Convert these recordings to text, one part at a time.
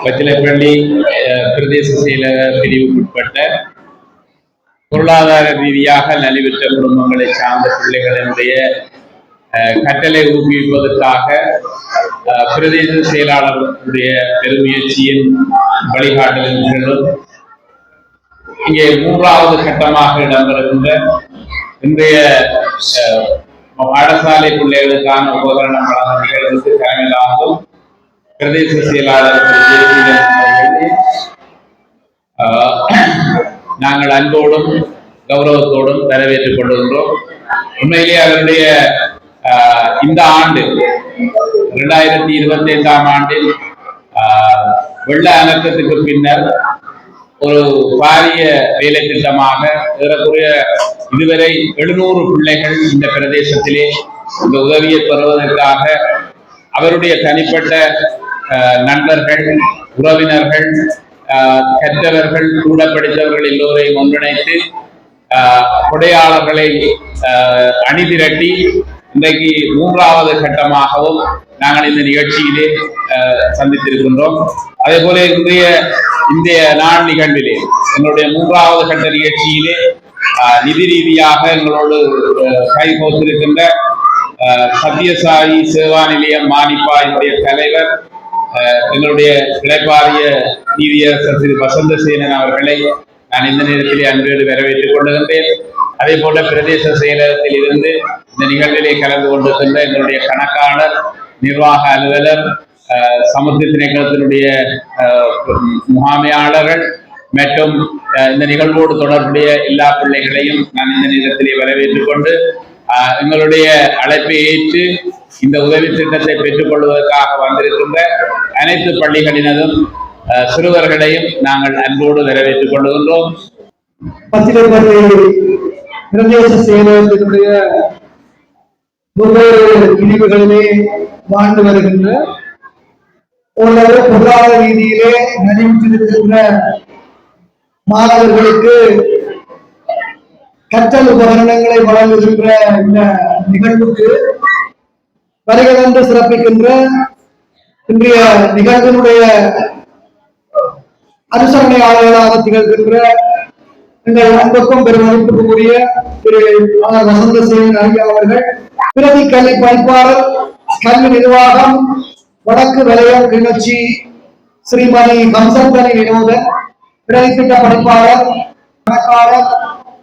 பச்சிலைப்பள்ளி பிரதேச செயலக பிரிவுக்குட்பட்ட பொருளாதார ரீதியாக நலிவுற்ற குடும்பங்களை சார்ந்த பிள்ளைகளினுடைய கட்டளை ஊக்குவிப்பதற்காக பிரதேச செயலாளர்களுடைய பெருமுயற்சியின் வழிகாட்டல்களும் இங்கே மூன்றாவது கட்டமாக இடம்பெறுகின்ற இன்றைய பாடசாலை பிள்ளைகளுக்கான உபகரணம் வழங்கும் நிகழ்வுக்கு தலைமையிலாகவும் பிரதேச செயலாளர் நாங்கள் அன்போடும் கௌரவத்தோடும் வரவேற்றுக் கொள்கின்றோம். உண்மையிலே அவருடைய இந்த ஆண்டு 2025ஆம் ஆண்டில் வெள்ள அனர்த்தத்துக்கு பின்னர் ஒரு பாரிய வேலை திட்டமாக ஏறக்குறைய இதுவரை 700 பிள்ளைகள் இந்த பிரதேசத்திலே இந்த உதவியை பெறுவதற்காக அவருடைய தனிப்பட்ட நண்பர்கள், உறவினர்கள், கற்றவர்கள், கூட படித்தவர்கள் எல்லோரையும் ஒன்றிணைத்து கொடையாளர்களை அணிதிரட்டி இன்றைக்கு மூன்றாவது கட்டமாகவும் நாங்கள் இந்த நிகழ்ச்சியிலே சந்தித்திருக்கின்றோம். அதே போல இந்திய நாள் நிகழ்விலே எங்களுடைய மூன்றாவது கட்ட நிகழ்ச்சியிலே நிதி ரீதியாக எங்களோடு கைகோத்திருக்கின்ற சத்யசாயி சேவா நிலையம் மானிப்பாயினுடைய தலைவர் எங்களுடைய இளைப்பாரிய நீதியரசர் திரு வசந்தசேனன் அவர்களை நான் இந்த நேரத்திலே அன்போடு வரவேற்றுக் கொள்ளுகின்றேன். அதே போல பிரதேச செயலகத்தில் இருந்து இந்த நிகழ்விலே கலந்து கொண்டிருக்கின்ற எங்களுடைய கணக்காளர், நிர்வாக அலுவலர், சமுத்திர திணைக்களத்தினுடைய முகாமையாளர்கள் மற்றும் இந்த நிகழ்வோடு தொடர்புடைய எல்லா பிள்ளைகளையும் நான் இந்த நேரத்திலே வரவேற்றுக் கொண்டு எங்களுடைய அழைப்பை ஏற்று இந்த உதவி திட்டத்தை பெற்றுக் கொள்வதற்காக வந்திருக்கின்ற அனைத்து பள்ளிகளினதும் சிறுவர்களையும் நாங்கள் அன்போடு வரவேற்றுக் கொள்கின்றோம். பிரதேச செயலகத்தினுடைய ஒவ்வொரு இணைவுகளிலே வாழ்ந்து வருகின்ற ஓரளவு பொருளாதார ரீதியிலே நலிவுற்றிருக்கின்ற மாணவர்களுக்கு கற்றல் உபகரணங்களை வழங்குகின்ற இந்த நிகழ்வுக்கு வருகை தந்து சிறப்பிக்கின்ற இன்றைய நிகழ்வினுடைய அனுசரணையாளர்களாக திகழ்கின்ற எங்கள் அன்புக்கும் பெருமதிப்புக்குரிய திரு வசந்தசேனன் ஐயா அவர்கள், பிரதி கல்வி பணிப்பாளர், கல்வி நிர்வாகம், வடக்கு வலயம் கிளர்ச்சி ஸ்ரீமதி ஹம்சந்தனி வினோதன், பிரதி திட்ட பணிப்பாளர், கணக்காளர்,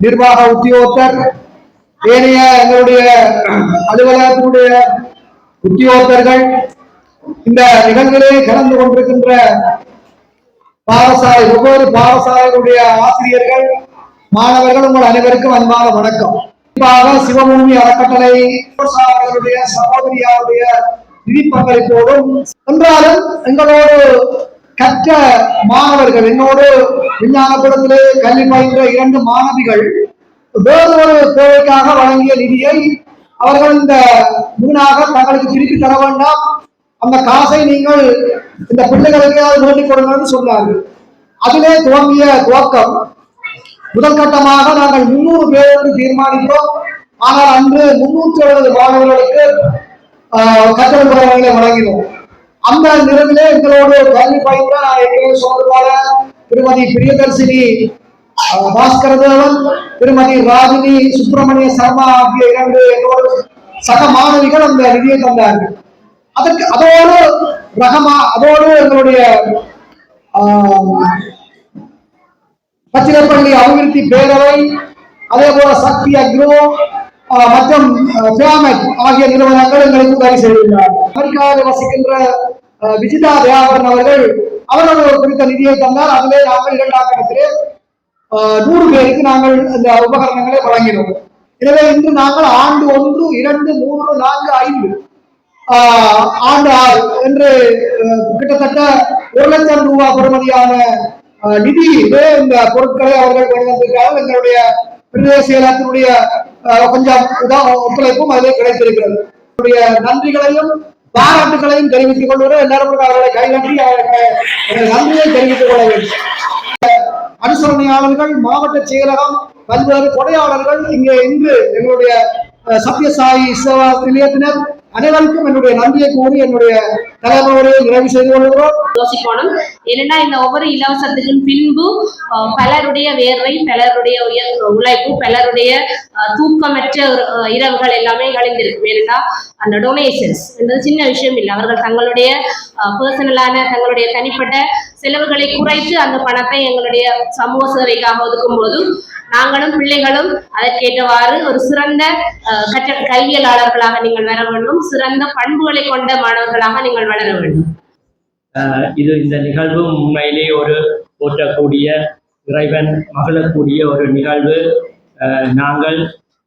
நிர்வாக உத்தியோகத்தர், ஏனைய எங்களுடைய அலுவலகத்தினுடைய உத்தியோகத்தர்கள், இந்த நிகழ்விலே கலந்து கொண்டிருக்கின்ற பாடசாலை ஒவ்வொரு பாடசாலைகளுடைய ஆசிரியர்கள், மாணவர்கள், உங்கள் அனைவருக்கும் அன்பான வணக்கம். குறிப்பாக சிவபூமி அறக்கட்டளை அவர்களுடைய சகோதரியாருடைய நிதி பங்களிப்போடும் என்றாலும் எங்களோடு கற்ற மாணவர்கள், என்னோடு விஞ்ஞானபுரத்திலே கல்வி பயின்ற 2 மாணவிகள் வேறு ஒரு தேவைக்காக வழங்கிய நிதியை அவர்கள் இந்த முன்னாக தங்களுக்கு திருப்பி தர வேண்டாம், அந்த காசை நீங்கள் இந்த பிள்ளைகளுக்கு வேண்டிக் கொடுங்கன்னு சொன்னார்கள். அதிலே துவங்கிய துவக்கம் முதல் கட்டமாக நாங்கள் 300 பேருக்கு தீர்மானித்தோம். ஆனால் அன்று 370 மாணவர்களுக்கு கற்றல் உபகரணங்களை வழங்கினோம். அந்த நிறவிலே எங்களோடு கல்வி பயின்ற சோதரான திருமதி பிரியதர்சினி பாஸ்கரதேவன், திருமதி ராஜினி சுப்பிரமணிய சர்மா ஆகிய 2 எங்களோடு சக மாணவிகள் அந்த நிதியை தந்தார்கள். அதோடு எங்களுடைய பச்சிலைப்பள்ளி அபிவிருத்தி பேரவை, அதே போல சக்தி அக்ரோ மற்றும் ஆகிய நிறுவனங்கள் எங்களுக்கு உதவி செய்துள்ளார். அமெரிக்காவில் வசிக்கின்ற விஜிதா தேவரன் அவர்கள் குறித்த நிதியை தந்தார். அதிலே நாங்கள் 2ஆம் கட்டத்திலே 100 பேருக்கு நாங்கள் இந்த உபகரணங்களை வழங்கினோம். எனவே இன்று நாங்கள் ஆண்டு 1, 2, 3, 4, 5 ஆண்டு 6 என்று கிட்டத்தட்ட 1 லட்சம் ரூபாய் பெறுமதியான நிதியிலே இந்த பொருட்களை அவர்கள் கொண்டு வந்திருக்கிறார்கள். எங்களுடைய பிரதேச செயலகத்தினுடைய கொஞ்சம் ஒத்துழைப்பும் அதிலே கிடைத்திருக்கிறது. நன்றிகளையும் பாராட்டுகளையும் தெரிவித்துக் கொள்வதோடு எல்லாரும் அவர்களை கைநன்றி நன்றியை தெரிவித்துக் கொள்ள வேண்டும். அனுசரணையாளர்கள், மாவட்ட செயலகம், பல்வேறு கொடையாளர்கள் இங்கே இன்று எங்களுடைய சத்யசாயி சேவா நிலையத்தினர் அனைவருக்கும் என்னுடைய நன்றியை கூறி என்னுடைய தலைமுறையை நிறைவு செய்து கொள்கிறோம். ஏனென்னா இந்த ஒவ்வொரு இலவசத்துக்கும் பின்பு பலருடைய வேர்வை, பலருடைய உழைப்பு, பலருடைய தூக்கமற்ற இரவுகள் எல்லாமே கழிந்திருக்கும். ஏனென்னா அந்த டொனேஷன்ஸ் என்றது சின்ன விஷயம் இல்லை. அவர்கள் தங்களுடைய பர்சனலான தங்களுடைய தனிப்பட்ட செலவுகளை குறைத்து அந்த பணத்தை எங்களுடைய சமூக சேவைக்காக ஒதுக்கும் போது நாங்களும் பிள்ளைகளும் அதற்கேற்றவாறு ஒரு சிறந்த கல்வியலாளர்களாக நீங்கள் வர வேண்டும், சிறந்த பண்புகளை கொண்ட மாணவர்களாக நீங்கள் வளர வேண்டும். இந்த நிகழ்வு உண்மையிலே ஒரு போற்றக்கூடிய, இறைவன் மகிழக்கூடிய ஒரு நிகழ்வு. நாங்கள்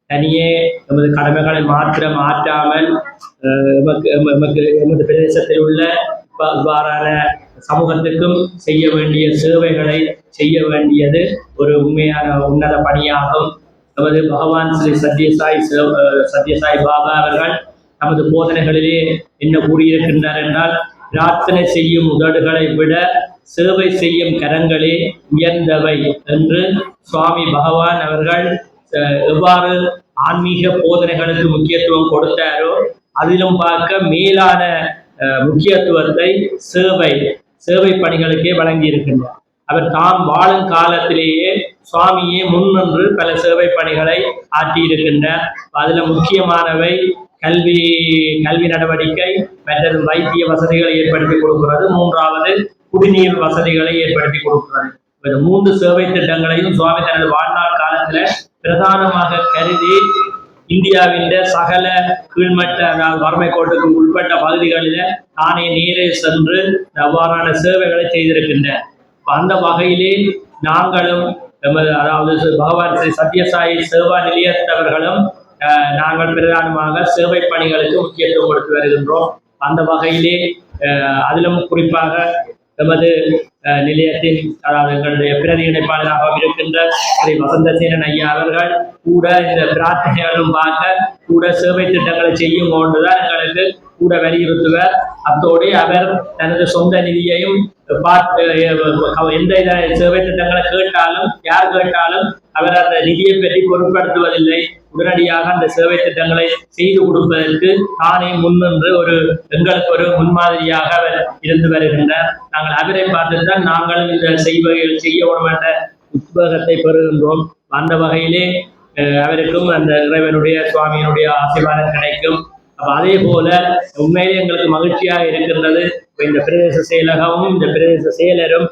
தனியே எமது கடமைகளை மாத்திரம் ஆற்றாமல் எமது பிரதேசத்தில் உள்ள இவ்வாறான சமூகத்துக்கும் செய்ய வேண்டிய சேவைகளை செய்ய வேண்டியது ஒரு உண்மையான உன்னத பணியாகும். நமது பகவான் ஸ்ரீ சத்யசாய் பாபா அவர்கள் நமது போதனைகளிலே என்ன கூறியிருக்கின்றார் என்றால், பிரார்த்தனை செய்யும் உதடுகளை விட சேவை செய்யும் கரங்களே உயர்ந்தவை என்று சுவாமி பகவான் அவர்கள் எவ்வாறு ஆன்மீக போதனைகளுக்கு முக்கியத்துவம் கொடுத்தாரோ அதிலும் பார்க்க மேலான முக்கியத்துவத்தை சேவை பணிகளுக்கே வழங்கி இருக்கின்றார். அவர் தாம் வாழும் காலத்திலேயே சுவாமியே முன்னின்று பல சேவை பணிகளை ஆற்றியிருக்கின்றார். அதில் முக்கியமானவை கல்வி நடவடிக்கை, மற்றது வைத்திய வசதிகளை ஏற்படுத்தி கொடுக்கிறது, மூன்றாவது குடிநீர் வசதிகளை ஏற்படுத்தி கொடுக்கிறது. இந்த 3 சேவை திட்டங்களையும் சுவாமி தனது வாழ்நாள் காலத்துல பிரதானமாக கருதி இந்தியாவின் சகல கீழ்மட்ட, அதாவது வறுமை கோட்டுக்கு உட்பட்ட பகுதிகளில் தானே நேரே சென்று அவ்வாறான சேவைகளை செய்திருக்கின்றார். அந்த வகையிலே நாங்களும் அதாவது பகவான் ஸ்ரீ சத்யசாயி சேவா நிலையத்தவர்களும் நாங்கள் பிரதானமாக சேவை பணிகளுக்கு முக்கியத்துவம் கொடுத்து வருகின்றோம். அந்த வகையிலே அதிலும் குறிப்பாக எமது நிலையத்தின், அதாவது எங்களுடைய பிரதி இணைப்பாளராக இருக்கின்ற ஸ்ரீ வசந்தசேனன் ஐயா அவர்கள் கூட இந்த பிரார்த்தனைகளும் பார்க்க கூட சேவை திட்டங்களை செய்யும் கொண்டுதான் எங்களுக்கு கூட வலியுறுத்துவர். அத்தோடு அவர் தனது சொந்த நிதியையும் எந்த சேவை திட்டங்களை கேட்டாலும், யார் கேட்டாலும் அவர் அந்த நிதியை பற்றி பொருட்படுத்துவதில்லை. உடனடியாக அந்த சேவை திட்டங்களை செய்து கொடுப்பதற்கு தானே முன்னின்று எங்களுக்கு ஒரு முன்மாதிரியாக அவர் இருந்து வருகின்றார். நாங்கள் அவரை பார்த்துதான் நாங்களும் இந்த செய்வகைகள் செய்ய வேண்டும் என்ற உத்வேகத்தை பெறுகின்றோம். அந்த வகையிலே அவருக்கும் அந்த இறைவனுடைய சுவாமியினுடைய ஆசீர்வாதம் கிடைக்கும். அதே போல உண்மையிலே எங்களுக்கு மகிழ்ச்சியாக இருக்கின்றது. இந்த பிரதேச செயலகமும் இந்த பிரதேச செயலரும்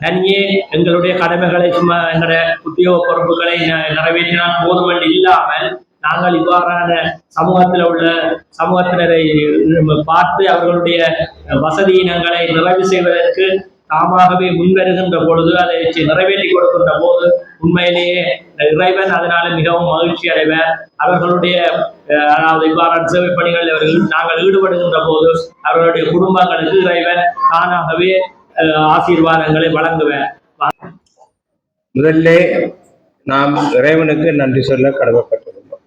தனியே எங்களுடைய கடமைகளை சும்மா எங்களுடைய உத்தியோக பொறுப்புகளை நிறைவேற்றினால் போதுமென்று இல்லாமல், நாங்கள் இவ்வாறான சமூகத்தினரை பார்த்து அவர்களுடைய வசதியினங்களை நிறைவு செய்வதற்கு தாமாகவே முன்வருகின்ற பொழுது, அதை நிறைவேற்றி கொடுக்கின்ற போது உண்மையிலேயே இறைவன் அதனால மிகவும் மகிழ்ச்சி அடைவர். அவர்களுடைய அதாவது இவ்வாறான சேவை பணிகளில் நாங்கள் ஈடுபடுகின்ற போது அவர்களுடைய குடும்பங்களுக்கு இறைவன் தானாகவே ஆசீர்வாதங்களை வழங்குவேன். முதல்ல நாம் இறைவனுக்கு நன்றி சொல்ல கடமைப்பட்டிருந்தோம்.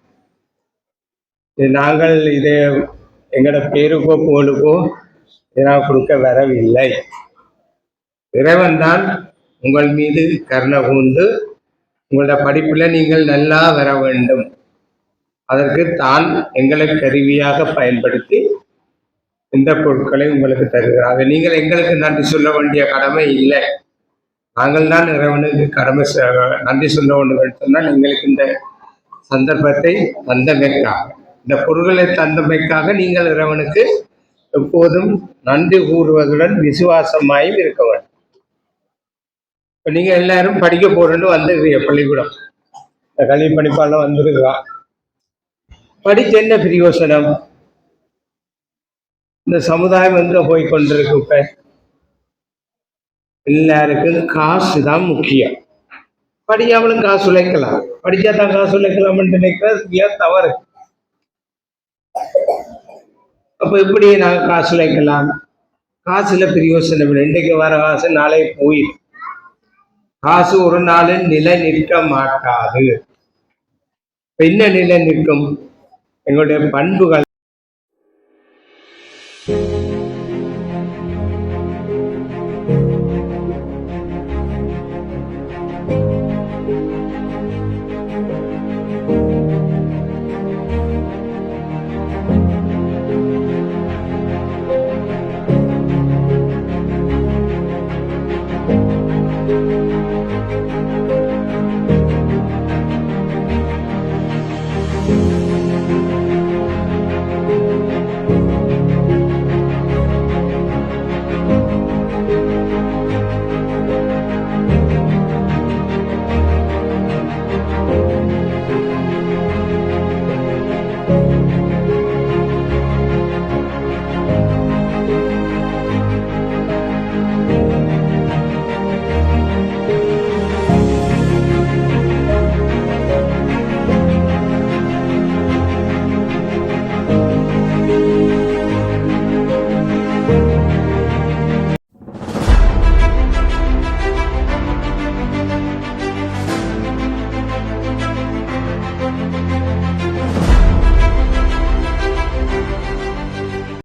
நாங்கள் இதை எங்களோட பேருக்கோ புகழுக்கோ இதனால் கொடுக்க வரவில்லை. இறைவன் தான் உங்கள் மீது கருணை கூர்ந்து உங்களோட படிப்பில் நீங்கள் நல்லா வர வேண்டும், அதற்கு தான் எங்களை கருவியாக பயன்படுத்தி இந்த பொருட்களை உங்களுக்கு தருகிறாங்க. நீங்கள் எங்களுக்கு நன்றி சொல்ல வேண்டிய கடமை இல்லை. நாங்கள் தான் இறைவனுக்கு நன்றி சொல்ல வேண்டும் சொன்னால், எங்களுக்கு இந்த சந்தர்ப்பத்தை தந்தமைக்காக, இந்த பொருட்களை தந்தமைக்காக நீங்கள் இறைவனுக்கு எப்போதும் நன்றி கூறுவதுடன் விசுவாசமாயும் இருக்க வேண்டும். இப்போ நீங்கள் எல்லாரும் படிக்க போறேன்னு வந்துருக்கீங்க, பள்ளிக்கூடம் இந்த கல்வி பணிப்பாளர் வந்துருக்கா. படித்த என்ன பிரயோசனம்? இந்த சமுதாயம் எங்க போய் கொண்டிருக்கு? இப்ப எல்லாருக்கும் காசு தான் முக்கியம். படிக்காமலும் காசு உழைக்கலாம், படிச்சா தான் காசு உழைக்கலாம்னு நினைக்கிறது ஏன் தவறு. அப்ப எப்படி நாங்கள் காசு உழைக்கலாம்? காசுல பிரயோசனம் இல்லை. இன்றைக்கு வர காசு நாளை போயிடும். காசு ஒரு நாள் நிலை நிற்க மாட்டாது. என்ன நிலை நிற்கும்? எங்களுடைய பண்புகள்